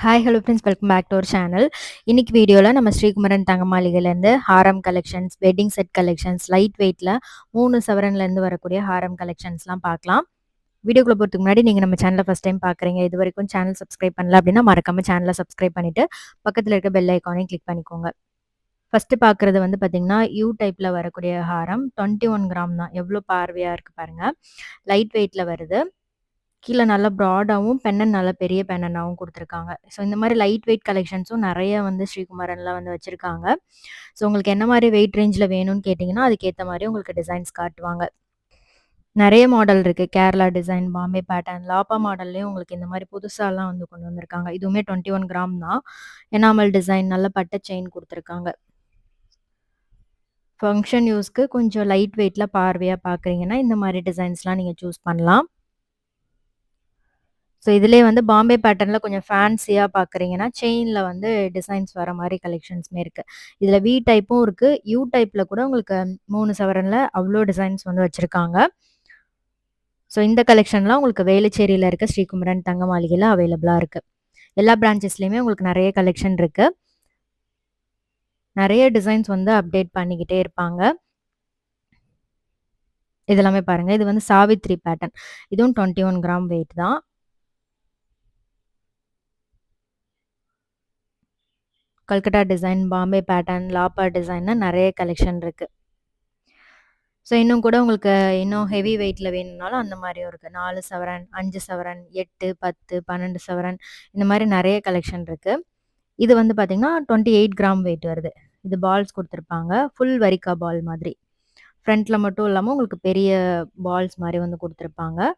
Hi hello friends, welcome back to our channel. இன்னைக்கு வீடியோவில் நம்ம ஸ்ரீகுமரன் தங்க மாளிகையிலேருந்து ஹாரம் collections, wedding set collections, light வெயிட்டில் 3 சவரன்லேருந்து வரக்கூடிய ஹாரம் கலெக்ஷன்ஸ்லாம் பார்க்கலாம். வீடியோக்குள்ள போகிறதுக்கு முன்னாடி நீங்கள் நம்ம சேனலை ஃபஸ்ட் டைம் பார்க்குறீங்க, இது வரைக்கும் சேனல் சப்ஸ்கிரைப் பண்ணல அப்படின்னா மறக்காம சேனலை சப்ஸ்கிரைப் பண்ணிவிட்டு பக்கத்தில் இருக்க பெல் ஐக்கானையும் கிளிக் பண்ணிக்கோங்க. ஃபஸ்ட்டு பார்க்குறது வந்து பார்த்திங்கன்னா யூ டைப்பில் வரக்கூடிய ஹாரம் 21 கிராம் தான். எவ்வளோ பார்வையாக இருக்குது பாருங்கள். லைட் வெயிட்டில் வருது. கீழே நல்லா ப்ராடாகவும் பெண்ணன் நல்லா பெரிய பெண்ணனாகவும் கொடுத்துருக்காங்க. ஸோ இந்த மாதிரி லைட் வெயிட் கலெக்ஷன்ஸும் நிறைய வந்து ஸ்ரீகுமரனில் வந்து வச்சுருக்காங்க. ஸோ உங்களுக்கு என்ன மாதிரி வெயிட் ரேஞ்சில் வேணும்னு கேட்டிங்கன்னா அதுக்கேற்ற மாதிரி உங்களுக்கு டிசைன்ஸ் காட்டுவாங்க. நிறைய மாடல் இருக்குது. கேரளா டிசைன், பாம்பே பேட்டர்ன், லாப்பா மாடல்லையும் உங்களுக்கு இந்த மாதிரி புதுசாலாம் வந்து கொண்டு வந்திருக்காங்க. இதுவுமே 21 கிராம் தான். எனாமல் டிசைன், நல்ல பட்டை செயின் கொடுத்துருக்காங்க. ஃபங்க்ஷன் யூஸ்க்கு கொஞ்சம் லைட் வெயிட்டில் பார்வையாக பார்க்குறீங்கன்னா இந்த மாதிரி டிசைன்ஸ்லாம் நீங்கள் சூஸ் பண்ணலாம். ஸோ இதிலேயே வந்து பாம்பே பேட்டர்னில் கொஞ்சம் ஃபேன்சியாக பார்க்குறீங்கன்னா செயினில் வந்து டிசைன்ஸ் வர மாதிரி கலெக்ஷன்ஸுமே இருக்குது. இதில் வி டைப்பும் இருக்குது. யூ டைப்பில் கூட உங்களுக்கு 3 சவரனில் அவ்வளோ டிசைன்ஸ் வந்து வச்சுருக்காங்க. ஸோ இந்த கலெக்ஷன்லாம் உங்களுக்கு வேலுச்சேரியில் இருக்க ஸ்ரீகுமரன் தங்க மாளிகையில் அவைலபிளாக இருக்குது. எல்லா பிரான்ச்சஸ்லேயுமே உங்களுக்கு நிறைய கலெக்ஷன் இருக்குது. நிறைய டிசைன்ஸ் வந்து அப்டேட் பண்ணிக்கிட்டே இருப்பாங்க. இதெல்லாமே பாருங்கள். இது வந்து சாவித்ரி பேட்டர்ன். இதுவும் 21 கிராம் வெயிட் தான். கல்கட்டா டிசைன், பாம்பே பேட்டர்ன், லாப்பா டிசைன்னு நிறைய கலெக்ஷன் இருக்குது. ஸோ இன்னும் கூட உங்களுக்கு இன்னும் ஹெவி வெயிட்டில் வேணும்னாலும் அந்த மாதிரியும் இருக்குது. 4 சவரன், 5 சவரன், 8, 10, 12 சவரன், இந்த மாதிரி நிறைய கலெக்ஷன் இருக்குது. இது வந்து பார்த்திங்கன்னா 28 கிராம் வெயிட் வருது. இது பால்ஸ் கொடுத்துருப்பாங்க. ஃபுல் வரிக்கா பால் மாதிரி. ஃப்ரண்ட்டில் மட்டும் இல்லாமல் உங்களுக்கு பெரிய பால்ஸ் மாதிரி வந்து கொடுத்துருப்பாங்க.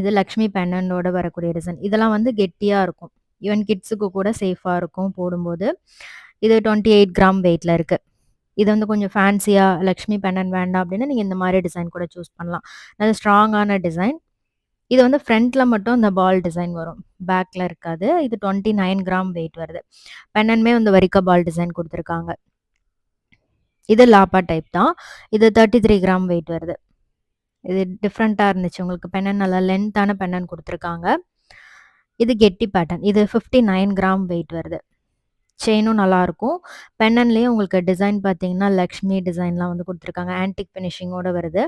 இது லக்ஷ்மி பெண்ணனோட வரக்கூடிய டிசைன். இதெல்லாம் வந்து கெட்டியாக இருக்கும். ஈவன் கிட்ஸுக்கு கூட சேஃபாக இருக்கும் போடும்போது. இது 28 கிராம் வெயிட்டில் இருக்குது. இது வந்து கொஞ்சம் ஃபேன்சியாக லக்ஷ்மி பெண்ணன் வேண்டாம் அப்படின்னா நீங்கள் இந்த மாதிரி டிசைன் கூட சூஸ் பண்ணலாம். நல்ல ஸ்ட்ராங்கான டிசைன். இது வந்து ஃப்ரண்ட்டில் மட்டும் இந்த பால் டிசைன் வரும், பேக்கில் இருக்காது. இது 29 கிராம் வெயிட் வருது. பெண்ணன்மே வந்து வரிக்கா பால் டிசைன் கொடுத்துருக்காங்க. இது லாப்பா டைப் தான். இது 33 கிராம் வெயிட் வருது. இது டிஃப்ரெண்ட்டாக இருந்துச்சு. உங்களுக்கு பெண்ணன் நல்லா லென்த்தான பெண்ணன் கொடுத்துருக்காங்க. இது கெட்டி பேட்டர்ன். இது 59 கிராம் வெயிட் வருது. செயினும் நல்லாயிருக்கும். பெண்ணன்லேயே உங்களுக்கு டிசைன் பார்த்தீங்கன்னா லக்ஷ்மி டிசைன்லாம் வந்து கொடுத்துருக்காங்க. ஆன்டிக் ஃபினிஷிங்கோடு வருது.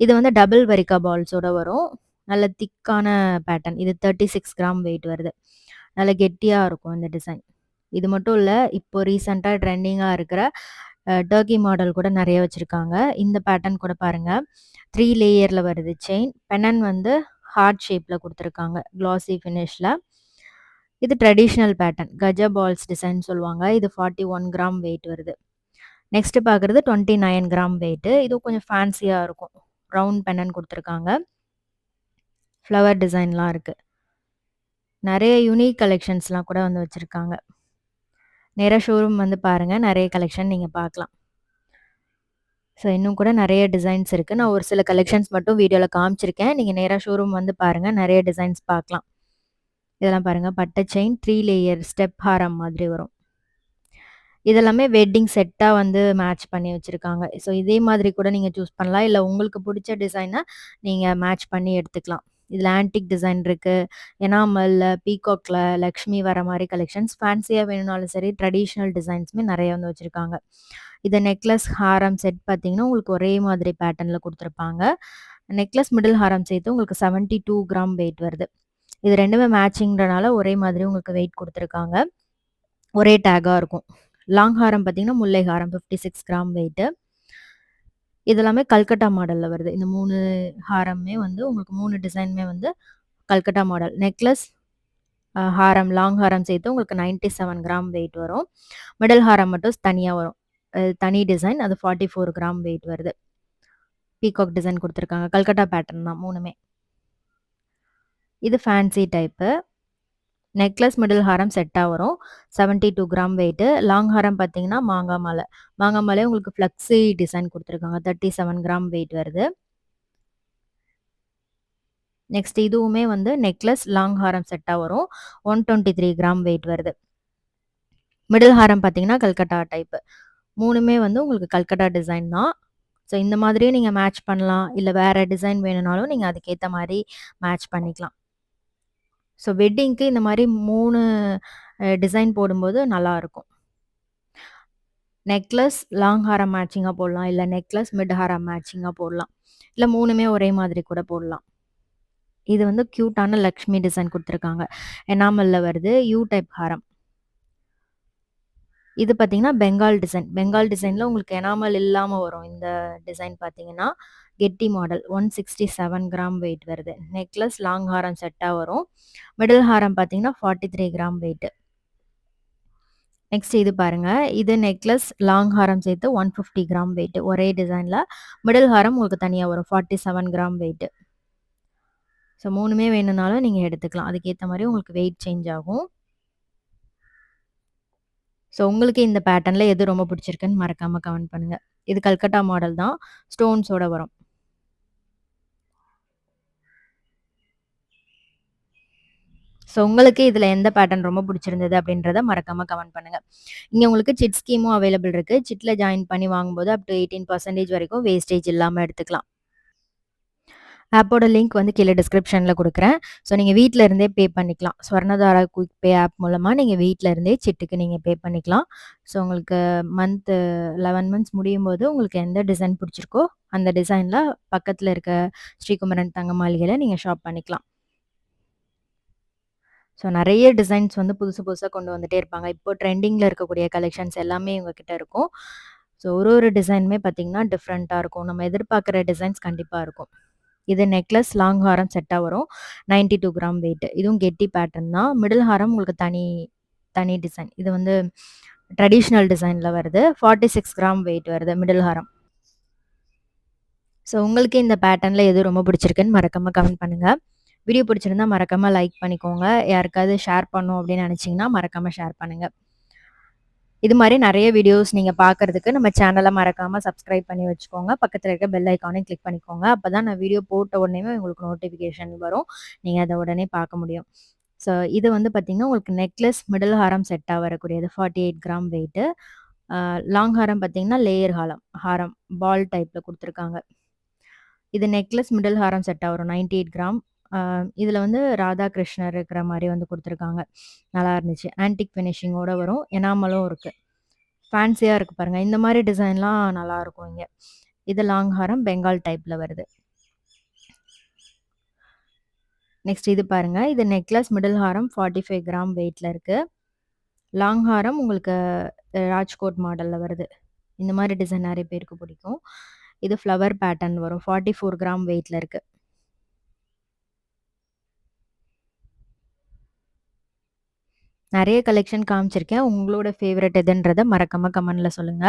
இது வந்து டபுள் வரிக்கா பால்ஸோடு வரும். நல்ல திக்கான பேட்டர்ன். இது 36 கிராம் வெயிட் வருது. நல்ல கெட்டியாக இருக்கும் இந்த டிசைன். இது மட்டும் இல்லை, இப்போ ரீசெண்டாக ட்ரெண்டிங்காக இருக்கிற டர்க்கி மாடல் கூட நிறைய வச்சுருக்காங்க. இந்த பேட்டர்ன் கூட பாருங்கள். 3 லேயரில் வருது செயின். பெண்ணன் வந்து ஹார்ட் ஷேப்பில் கொடுத்துருக்காங்க, க்ளாசி ஃபினிஷில். இது ட்ரெடிஷ்னல் பேட்டர்ன், கஜா பால்ஸ் டிசைன் சொல்லுவாங்க. இது 41 கிராம் வெயிட் வருது. நெக்ஸ்ட்டு பார்க்குறது 29 கிராம் வெயிட்டு. இது கொஞ்சம் ஃபேன்சியாக இருக்கும். ரவுண்ட் பெண்ணன் கொடுத்துருக்காங்க. ஃப்ளவர் டிசைன்லாம் இருக்குது. நிறைய யூனிக் கலெக்ஷன்ஸ்லாம் கூட வந்து வச்சுருக்காங்க. நேராக ஷோரூம் வந்து பாருங்கள், நிறைய கலெக்ஷன் நீங்கள் பார்க்கலாம். ஸோ இன்னும் கூட நிறைய டிசைன்ஸ் இருக்குது. நான் ஒரு சில கலெக்ஷன்ஸ் மட்டும் வீடியோவில் காமிச்சிருக்கேன். நீங்கள் நேராக ஷோரூம் வந்து பாருங்கள், நிறைய டிசைன்ஸ் பார்க்கலாம். இதெல்லாம் பாருங்கள், பட்டை செயின் 3 லேயர் ஸ்டெப் ஹாரம் மாதிரி வரும். இதெல்லாமே வெட்டிங் செட்டாக வந்து மேட்ச் பண்ணி வச்சுருக்காங்க. ஸோ இதே மாதிரி கூட நீங்கள் சூஸ் பண்ணலாம். இல்லை உங்களுக்கு பிடிச்ச டிசைனை நீங்கள் மேட்ச் பண்ணி எடுத்துக்கலாம். இதில் ஆன்டிக் டிசைன் இருக்குது. எனாமல்ல, பீகாக்கில் லக்ஷ்மி வர மாதிரி கலெக்ஷன்ஸ். ஃபேன்சியாக வேணும்னாலும் சரி, ட்ரெடிஷ்னல் டிசைன்ஸுமே நிறைய வந்து வச்சுருக்காங்க. இது நெக்லஸ் ஹாரம் செட் பார்த்தீங்கன்னா உங்களுக்கு ஒரே மாதிரி பேட்டர்னில் கொடுத்துருப்பாங்க. நெக்லஸ் மிடில் ஹாரம் சேர்த்து உங்களுக்கு 72 கிராம் வெயிட் வருது. இது ரெண்டுமே மேட்சிங்கிறனால ஒரே மாதிரி உங்களுக்கு வெயிட் கொடுத்துருக்காங்க. ஒரே டேக்காக இருக்கும். லாங் ஹாரம் பார்த்தீங்கன்னா முல்லை ஹாரம் 56 கிராம் வெயிட்டு. இதெல்லாமே கல்கட்டா மாடலில் வருது. இந்த 3 ஹாரமே வந்து உங்களுக்கு 3 டிசைனுமே வந்து கல்கட்டா மாடல். நெக்லஸ், ஹாரம், லாங் ஹாரம் சேர்த்து உங்களுக்கு 97 கிராம் வெயிட் வரும். மிடில் ஹாரம் மட்டும் தனியாக வரும். தனி டிசைன். அது 44 கிராம் வெயிட் வருது. பீகாக் டிசைன் கொடுத்துருக்காங்க. கல்கட்டா பேட்டர்ன் தான் 3மே. இது ஃபேன்சி டைப்பு. நெக்லஸ் மிடில் ஹாரம் செட்டாக வரும். 72 கிராம் வெயிட்டு. லாங் ஹாரம் பார்த்தீங்கன்னா மாங்காய் மாலை. மாங்காய் மாலையே உங்களுக்கு ஃப்ளக்ஸி டிசைன் கொடுத்துருக்காங்க. 37 கிராம் வெயிட் வருது. நெக்ஸ்ட் இதுவுமே வந்து நெக்லஸ் லாங் ஹாரம் செட்டாக வரும். 123 கிராம் வெயிட் வருது. மிடில் ஹாரம் பார்த்தீங்கன்னா கல்கட்டா டைப்பு. 3மே வந்து உங்களுக்கு கல்கட்டா டிசைன் தான். ஸோ இந்த மாதிரியே நீங்கள் மேட்ச் பண்ணலாம். இல்லை வேறு டிசைன் வேணும்னாலும் நீங்கள் அதுக்கேற்ற மாதிரி மேட்ச் பண்ணிக்கலாம். ஸோ வெட்டிங்க்கு இந்த மாரி 3 டிசைன் போடும்போது நல்லாருக்கும். நெக்லஸ், லாங் ஹாரம் மேட்சிங்கா போடலாம். இல்ல நெக்லஸ், மிட் ஹாரம் மேட்சிங்கா போடலாம். இல்ல 3மே ஒரே மாதிரி கூட போடலாம். இது வந்து கியூட்டான லக்ஷ்மி டிசைன் குடுத்துருக்காங்க. எனாமல்ல வருது. யூ டைப் ஹாரம். இது பார்த்தீங்கன்னா, பெங்கால் டிசைன். பெங்கால் டிசைன்ல உங்களுக்கு எனாமல் இல்லாம வரும். இந்த டிசைன் பார்த்தீங்கன்னா, கெட்டி மாடல் 167 கிராம் வெயிட் வருது. நெக்லஸ், லாங் ஹாரம் செட்டா வரும். மிடில் ஹாரம் பார்த்தீங்கன்னா, 43 கிராம் வெயிட். நெக்ஸ்ட் இது பாருங்க. இது நெக்லஸ், லாங் ஹாரம் சேர்த்து 150 கிராம் வெயிட். ஒரே டிசைன்ல. மிடில் ஹாரம் உங்களுக்கு தனியா வரும். 47 கிராம் வெயிட். ஸோ 3மே வேணும்னாலும் நீங்க எடுத்துக்கலாம். அதுக்கேத்த மாரி உங்களுக்கு வெயிட் சேஞ்ச் ஆகும். ஸோ உங்களுக்கு இந்த பேட்டர்ன்ல எது ரொம்ப பிடிச்சிருக்குன்னு மறக்காம கமெண்ட் பண்ணுங்க. இது கல்கட்டா மாடல் தான். ஸ்டோன்ஸோட வரும். ஸோ உங்களுக்கு இதுல எந்த பேட்டர்ன் ரொம்ப பிடிச்சிருந்தது அப்படின்றத மறக்காம கமெண்ட் பண்ணுங்க. இங்க உங்களுக்கு சிட் ஸ்கீமும் அவைலபிள் இருக்கு. சிட்ல ஜாயின் பண்ணி வாங்கும்போது அப் டூ 18% வரைக்கும் வேஸ்டேஜ் இல்லாம எடுத்துக்கலாம். ஆப்போட லிங்க் வந்து கீழ டிஸ்கிரிப்ஷன்ல குடுக்குறேன். ஸோ நீங்க வீட்ல இருந்தே பே பண்ணிக்கலாம். ஸ்வர்ணதாரா குயிக் பே ஆப் மூலமா நீங்க வீட்ல இருந்தே சிட்டுக்கு நீங்க பே பண்ணிக்கலாம். ஸோ உங்களுக்கு 11 மந்த்ஸ் முடியும்போது உங்களுக்கு எந்த டிசைன் பிடிச்சிருக்கோ, அந்த டிசைன்ல பக்கத்துல இருக்க ஸ்ரீகுமரன் தங்க மாளிகையில நீங்க ஷாப் பண்ணிக்கலாம். ஸோ நெறைய டிசைன்ஸ் வந்து புதுசு புதுசா கொண்டு வந்துட்டே இருப்பாங்க. இப்போ ட்ரெண்டிங்ல இருக்கக்கூடிய கலெக்ஷன்ஸ் எல்லாமே இவங்க கிட்ட இருக்கும். ஸோ ஒரு டிசைனுமே பார்த்தீங்கன்னா, டிஃப்ரெண்ட்டா இருக்கும். நம்ம எதிர்பார்க்குற டிசைன்ஸ் கண்டிப்பா இருக்கும். இது நெக்லஸ், லாங் ஹாரம் செட்டா வரும். 92 கிராம் வெயிட். இதுவும் கெட்டி பேட்டர்ன் தான். மிடில் ஹாரம் உங்களுக்கு தனி தனி டிசைன். இது வந்து ட்ரெடிஷனல் டிசைன்ல வருது. 46 கிராம் வெயிட் வருது மிடில் ஹாரம். ஸோ உங்களுக்கு இந்த பேட்டர்ன்ல எது ரொம்ப பிடிச்சிருக்குன்னு மறக்காம கமெண்ட் பண்ணுங்க. வீடியோ பிடிச்சிருந்தா மறக்காம லைக் பண்ணிக்கோங்க. யாருக்காவது ஷேர் பண்ணணும் அப்படின்னு நினைச்சீங்கன்னா மறக்காம ஷேர் பண்ணுங்க. இது மாரி நெறைய வீடியோஸ் நீங்க பார்க்கறதுக்கு நம்ம சேனல மறக்காம சப்ஸ்கிரைப் பண்ணி வச்சுக்கோங்க. பக்கத்துல இருக்க பெல் ஐகானையும் கிளிக் பண்ணிக்கோங்க. அப்பதான் நான் வீடியோ போட்ட உடனேவே உங்களுக்கு நோட்டிஃபிகேஷன் வரும். நீங்க அத உடனே பார்க்க முடியும். ஸோ இது வந்து பார்த்தீங்கன்னா, உங்களுக்கு நெக்லஸ், மிடில் ஹாரம் செட்டா வரக்கூடியது. 48 கிராம் வெயிட்டு. லாங் ஹாரம் பார்த்தீங்கன்னா, லேயர் ஹாரம் பால் டைப்ல குடுத்துருக்காங்க. இது நெக்லஸ், மிடில் ஹாரம் செட்டா வரும். 98 கிராம். இதுல வந்து ராதா கிருஷ்ணர் இருக்கிற மாரி வந்து குடுத்துருக்காங்க. நல்லா இருந்துச்சு. ஆன்டிக் ஃபினிஷிங்கோட வரும். எனாமலும் இருக்கு. ஃபேன்சியா இருக்கு பாருங்க. இந்த மாரி டிசைன்லாம் நல்லாருக்கும் இங்க. இது லாங் ஹாரம் பெங்கால் டைப்ல வருது. நெக்ஸ்ட் இது பாருங்க. இது நெக்லஸ், மிடில் ஹாரம் 45 கிராம் வெயிட்ல இருக்கு. லாங் ஹாரம் உங்களுக்கு ராஜ்கோட் மாடல்ல வருது. இந்த மாரி டிசைன் நெறைய பேருக்கு பிடிக்கும். இது ஃப்ளவர் பேட்டர்ன் வரும். 44 கிராம் வெயிட்ல இருக்கு. நெறைய கலெக்ஷன் காமிச்சிருக்கேன். உங்களோட ஃபேவரைட் எதுன்றத மறக்காம கமெண்ட்ல சொல்லுங்க.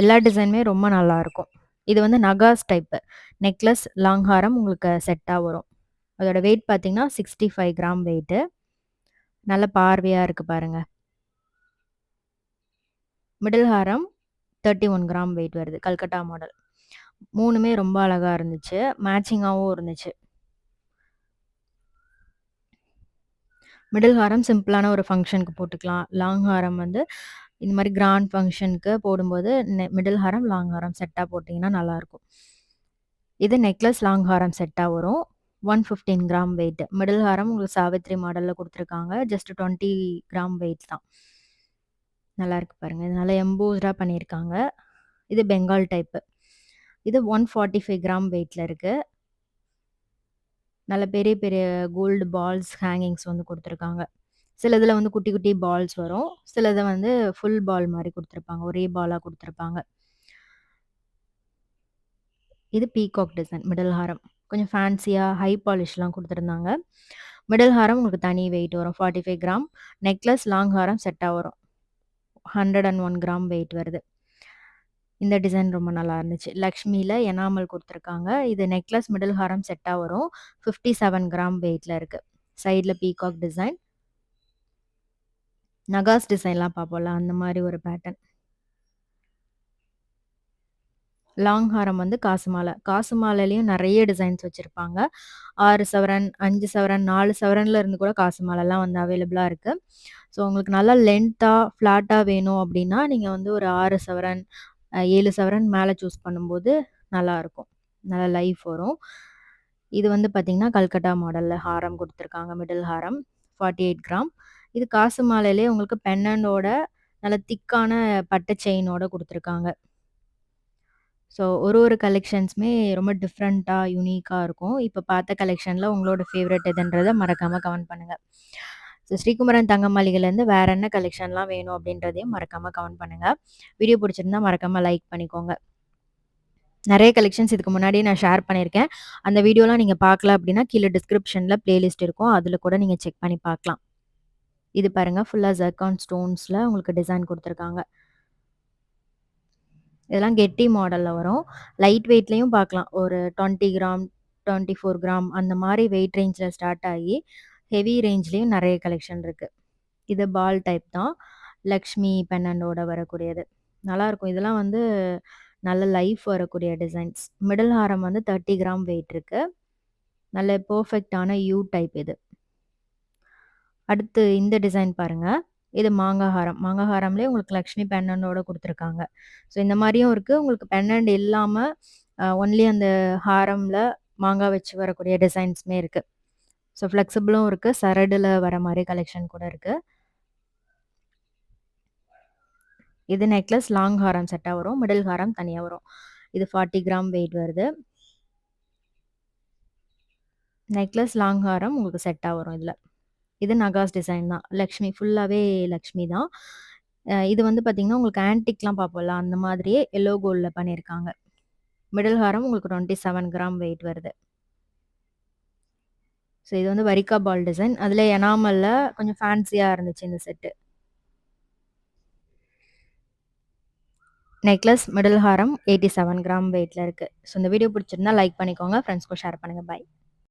எல்லா டிசைனுமே ரொம்ப நல்லாருக்கும். இது வந்து நகாஸ் டைப்பு. நெக்லஸ், லாங் ஹாரம் உங்களுக்கு செட்டா வரும். அதோட வெயிட் பார்த்தீங்கன்னா, 65 கிராம் வெயிட்டு. நல்ல பார்வையா இருக்கு பாருங்க. மிடில் ஹாரம் 31 கிராம் வெயிட் வருது. கல்கட்டா மாடல். 3மே ரொம்ப அழகா இருந்துச்சு. மேட்சிங்காவும் இருந்துச்சு. மிடில் ஹாரம் சிம்பிளான ஒரு ஃபங்ஷனுக்கு போட்டுக்கலாம். லாங் ஹாரம் வந்து இந்த மாரி கிராண்ட் ஃபங்ஷனுக்கு போடும்போது மிடில் ஹாரம், லாங் ஹாரம் செட்டா போட்டீங்கன்னா நல்லாயிருக்கும். இது நெக்லஸ், லாங் ஹாரம் செட்டா வரும். 115 கிராம் வெயிட். மிடில் ஹாரம் உங்களுக்கு சாவித்ரி மாடல்ல குடுத்துருக்காங்க. ஜஸ்ட் 20 கிராம் வெயிட் தான். நல்லாருக்கு பாருங்க. இது நல்லா எம்போஸ்டா பண்ணியிருக்காங்க. இது பெங்கால் டைப்பு. இது 145 கிராம் வெயிட்ல இருக்கு. நல்ல பெரிய பெரிய கோல்டு பால்ஸ், ஹேங்கிங்ஸ் வந்து குடுத்துருக்காங்க. சிலதுல வந்து குட்டி குட்டி பால்ஸ் வரும். சிலது வந்து ஃபுல் பால் மாரி குடுத்துருப்பாங்க. ஒரே பாலா குடுத்துருப்பாங்க. இது பீகாக் டிசைன் மிடில் ஹாரம். கொஞ்சம் ஃபேன்சியா ஹை பாலிஷ்லாம் குடுத்துருந்தாங்க. மிடில் ஹாரம் உங்களுக்கு தனி வெயிட் வரும். 45 கிராம். நெக்லஸ், லாங் ஹாரம் செட்டா வரும். 101 கிராம் வெயிட் வருது. இந்த டிசைன் ரொம்ப நல்லா இருந்துச்சு. லக்ஷ்மில எனாமல் குடுத்துருக்காங்க. இது நெக்லஸ், மிடில் ஹாரம் செட்டா வரும். 57 கிராம் வெயிட்ல இருக்கு. சைட்ல பீகாக் டிசைன். நகாஸ் டிசைன்லாம் பார்ப்போம்ல, அந்த மாரி ஒரு பேட்டர்ன். லாங் ஹாரம் வந்து காசு மாலை. காசு மாலையிலயும் நெறைய டிசைன்ஸ் வச்சிருப்பாங்க. 6 சவரன், 5 சவரன், 4 சவரன்ல இருந்து கூட காசு மாலைலாம் வந்து அவைலபிளா இருக்கு. ஸோ உங்களுக்கு நல்லா லென்த்தா, ஃப்ளாட்டா வேணும் அப்டின்னா, நீங்க வந்து ஒரு 6 சவரன், 7 சவரன் மேல சூஸ் பண்ணும்போது நல்லாருக்கும். நல்லா லைஃப் வரும். இது வந்து பார்த்தீங்கன்னா, கல்கட்டா மாடல்ல ஹாரம் குடுத்துருக்காங்க. மிடில் ஹாரம் 48 கிராம். இது காசு மாலையிலேயே உங்களுக்கு பெண்டன்டோட நல்ல திக்கான பட்டு செயினோட குடுத்துருக்காங்க. ஸோ ஒரு கலெக்ஷன்ஸுமே ரொம்ப டிஃப்ரெண்ட்டா, யூனிக்கா இருக்கும். இப்ப பார்த்த கலெக்ஷன்ல உங்களோட ஃபேவரைட் எதுன்றத மறக்காம கமெண்ட் பண்ணுங்க. ஸோ ஸ்ரீகுமரன் தங்க மாளிகைலேருந்து வேற என்ன கலெக்ஷன்லாம் வேணும் அப்படின்றதையும் மறக்காம கமெண்ட் பண்ணுங்க. வீடியோ பிடிச்சிருந்தா மறக்காம லைக் பண்ணிக்கோங்க. நெறைய கலெக்ஷன்ஸ் இதுக்கு முன்னாடியே நான் ஷேர் பண்ணியிருக்கேன். அந்த வீடியோலாம் நீங்க பார்க்கல அப்படின்னா, கீழ டிஸ்கிரிப்ஷன்ல பிளேலிஸ்ட் இருக்கும். அதுல கூட நீங்க செக் பண்ணி பார்க்கலாம். இது பாருங்க ஃபுல்லா ஜர்கான் ஸ்டோன்ஸ்ல உங்களுக்கு டிசைன் குடுத்துருக்காங்க. இதெல்லாம் கெட்டி மாடல்ல வரும். லைட் வெயிட்லயும் பார்க்கலாம். ஒரு 20 கிராம், 24 கிராம் அந்த மாரி வெயிட் ரேஞ்ச்ல ஸ்டார்ட் ஆகி, ஹெவி ரேஞ்ச்லயும் நெறைய கலெக்ஷன் இருக்கு. இது பால் டைப் தான். லக்ஷ்மி பெண்டன்டோட வரக்கூடியது. நல்லாருக்கும். இதெல்லாம் வந்து நல்ல லைஃப் வரக்கூடிய டிசைன்ஸ். மிடில் ஹாரம் வந்து 30 கிராம் வெயிட் இருக்கு. நல்ல பெர்ஃபெக்ட்டான யூ டைப் இது. அடுத்து இந்த டிசைன் பாருங்க. இது மாங்கா ஹாரம். மாங்கா ஹாரம்லயே உங்களுக்கு லக்ஷ்மி பெண்டன்டோட குடுத்துருக்காங்க. ஸோ இந்த மாரியும் இருக்கு. உங்களுக்கு பெண்டன்ட் இல்லாம ஒன்லி அந்த ஹாரம்ல மாங்கா வச்சு வரக்கூடிய டிசைன்ஸுமே இருக்கு. ஸோ ஃப்ளெக்சிபிளும் இருக்கு. சரடுல வர மாரி கலெக்ஷன் கூட இருக்கு. இது நெக்லஸ் லாங் ஹாரம் செட்டா வரும். மிடில் ஹாரம் தனியா வரும். இது 40 கிராம் வெயிட் வருது. நெக்லஸ் லாங் ஹாரம் உங்களுக்கு செட்டா வரும் இதுல. இது நகாஸ் டிசைன் தான். லக்ஷ்மி ஃபுல்லாவே லக்ஷ்மி தான். இது வந்து பார்த்தீங்கன்னா, உங்களுக்கு ஆன்டிக்லாம் பார்ப்போம்ல, அந்த மாதிரியே எல்லோ கோல்ட்ல பண்ணியிருக்காங்க. மிடில் ஹாரம் உங்களுக்கு 27 கிராம் வெயிட் வருது. ஸோ இது வந்து வரிக்கா பால் டிசைன். அதில எனாமல்ல கொஞ்சம் ஃபேன்சியா இருந்துச்சு இந்த செட்டு. நெக்லஸ் மிடில் ஹாரம் 87 கிராம் வெயிட்ல இருக்கு. ஸோ இந்த வீடியோ பிடிச்சிருந்தா லைக் பண்ணிக்கோங்க. ஃப்ரெண்ட்ஸ்க்கும் ஷேர் பண்ணுங்க. பாய்.